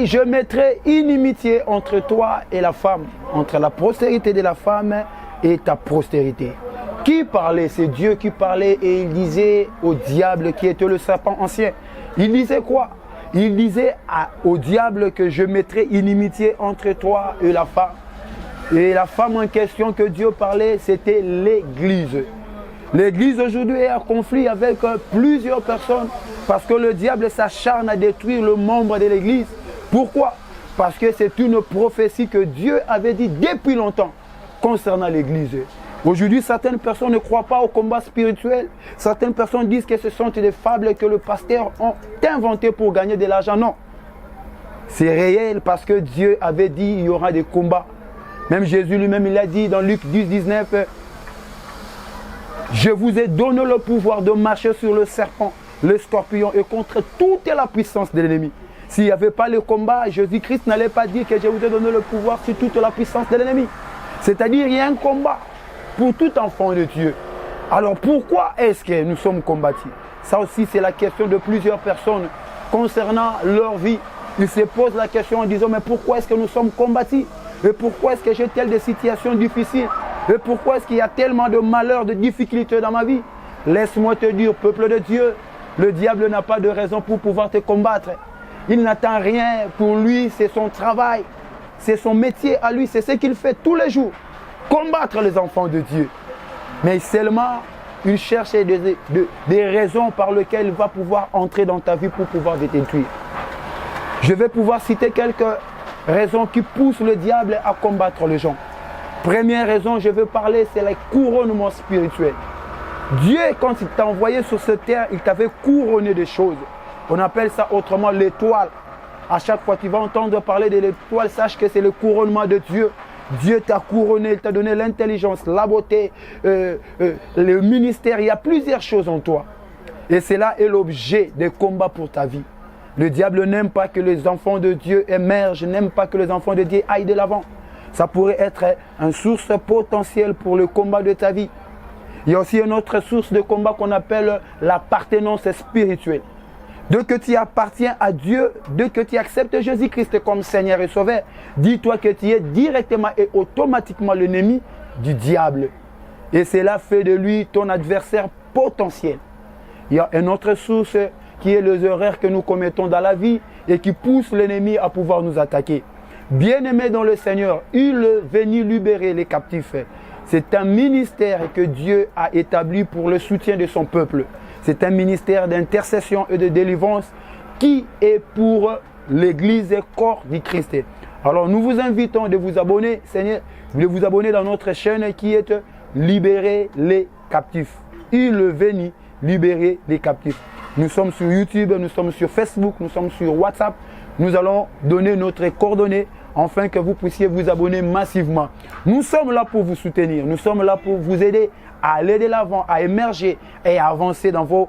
dit, je mettrai inimitié entre toi et la femme, entre la postérité de la femme et ta postérité. Qui parlait? C'est Dieu qui parlait et il disait au diable qui était le serpent ancien. Il disait quoi? Il disait au diable que je mettrai inimitié entre toi et la femme. Et la femme en question que Dieu parlait, c'était l'Église. L'Église aujourd'hui est en conflit avec plusieurs personnes parce que le diable s'acharne à détruire le membre de l'Église. Pourquoi? Parce que c'est une prophétie que Dieu avait dit depuis longtemps concernant l'Église. Aujourd'hui, certaines personnes ne croient pas au combat spirituel. Certaines personnes disent que ce sont des fables que le pasteur ont inventées pour gagner de l'argent. Non. C'est réel parce que Dieu avait dit qu'il y aura des combats. Même Jésus lui-même, il a dit dans Luc 10, 19, je vous ai donné le pouvoir de marcher sur le serpent, le scorpion et contre toute la puissance de l'ennemi. S'il n'y avait pas le combat, Jésus-Christ n'allait pas dire que je vous ai donné le pouvoir sur toute la puissance de l'ennemi. C'est-à-dire il y a un combat pour tout enfant de Dieu. Alors pourquoi est-ce que nous sommes combattus? Ça aussi c'est la question de plusieurs personnes concernant leur vie. Ils se posent la question en disant mais pourquoi est-ce que nous sommes combattus? Et pourquoi est-ce que j'ai telles des situations difficiles? Et pourquoi est-ce qu'il y a tellement de malheurs, de difficultés dans ma vie? Laisse-moi te dire, peuple de Dieu, le diable n'a pas de raison pour pouvoir te combattre. Il n'attend rien pour lui, c'est son travail, c'est son métier à lui, c'est ce qu'il fait tous les jours. Combattre les enfants de Dieu. Mais seulement, il cherche des raisons par lesquelles il va pouvoir entrer dans ta vie pour pouvoir te détruire. Je vais pouvoir citer quelques raisons qui poussent le diable à combattre les gens. Première raison, je veux parler, c'est le couronnement spirituel. Dieu, quand il t'a envoyé sur cette terre, il t'avait couronné des choses. On appelle ça autrement l'étoile. À chaque fois que tu vas entendre parler de l'étoile, sache que c'est le couronnement de Dieu. Dieu t'a couronné, il t'a donné l'intelligence, la beauté, le ministère. Il y a plusieurs choses en toi. Et cela est l'objet des combats pour ta vie. Le diable n'aime pas que les enfants de Dieu émergent, n'aime pas que les enfants de Dieu aillent de l'avant. Ça pourrait être une source potentielle pour le combat de ta vie. Il y a aussi une autre source de combat qu'on appelle l'appartenance spirituelle. Dès que tu appartiens à Dieu, dès que tu acceptes Jésus-Christ comme Seigneur et Sauveur, dis-toi que tu es directement et automatiquement l'ennemi du diable. Et cela fait de lui ton adversaire potentiel. Il y a une autre source qui est les erreurs que nous commettons dans la vie et qui pousse l'ennemi à pouvoir nous attaquer. Bien-aimé dans le Seigneur, il est venu libérer les captifs. C'est un ministère que Dieu a établi pour le soutien de son peuple. C'est un ministère d'intercession et de délivrance qui est pour l'Église et corps du Christ. Alors nous vous invitons de vous abonner, Seigneur, de vous abonner dans notre chaîne qui est Libérer les captifs. Il est venu libérer les captifs. Nous sommes sur YouTube, nous sommes sur Facebook, nous sommes sur WhatsApp. Nous allons donner notre coordonnée afin que vous puissiez vous abonner massivement. Nous sommes là pour vous soutenir. Nous sommes là pour vous aider à aller de l'avant, à émerger et à avancer dans vos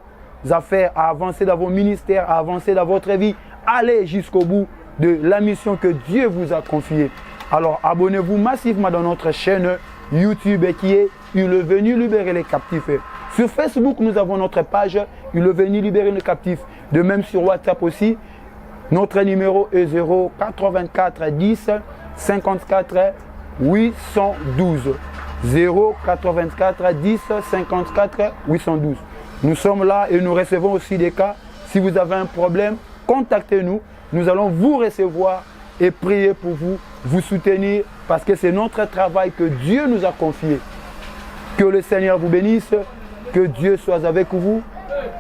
affaires, à avancer dans vos ministères, à avancer dans votre vie. Allez jusqu'au bout de la mission que Dieu vous a confiée. Alors abonnez-vous massivement dans notre chaîne YouTube qui est Il est venu libérer les captifs. Sur Facebook, nous avons notre page Il est venu libérer les captifs. De même sur WhatsApp aussi. Notre numéro est 084 10 54 812. 084 10 54 812. Nous sommes là et nous recevons aussi des cas. Si vous avez un problème, contactez-nous. Nous allons vous recevoir et prier pour vous, vous soutenir parce que c'est notre travail que Dieu nous a confié. Que le Seigneur vous bénisse, que Dieu soit avec vous.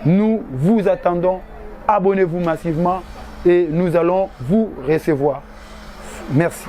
Nous vous attendons. Abonnez-vous massivement et nous allons vous recevoir. Merci.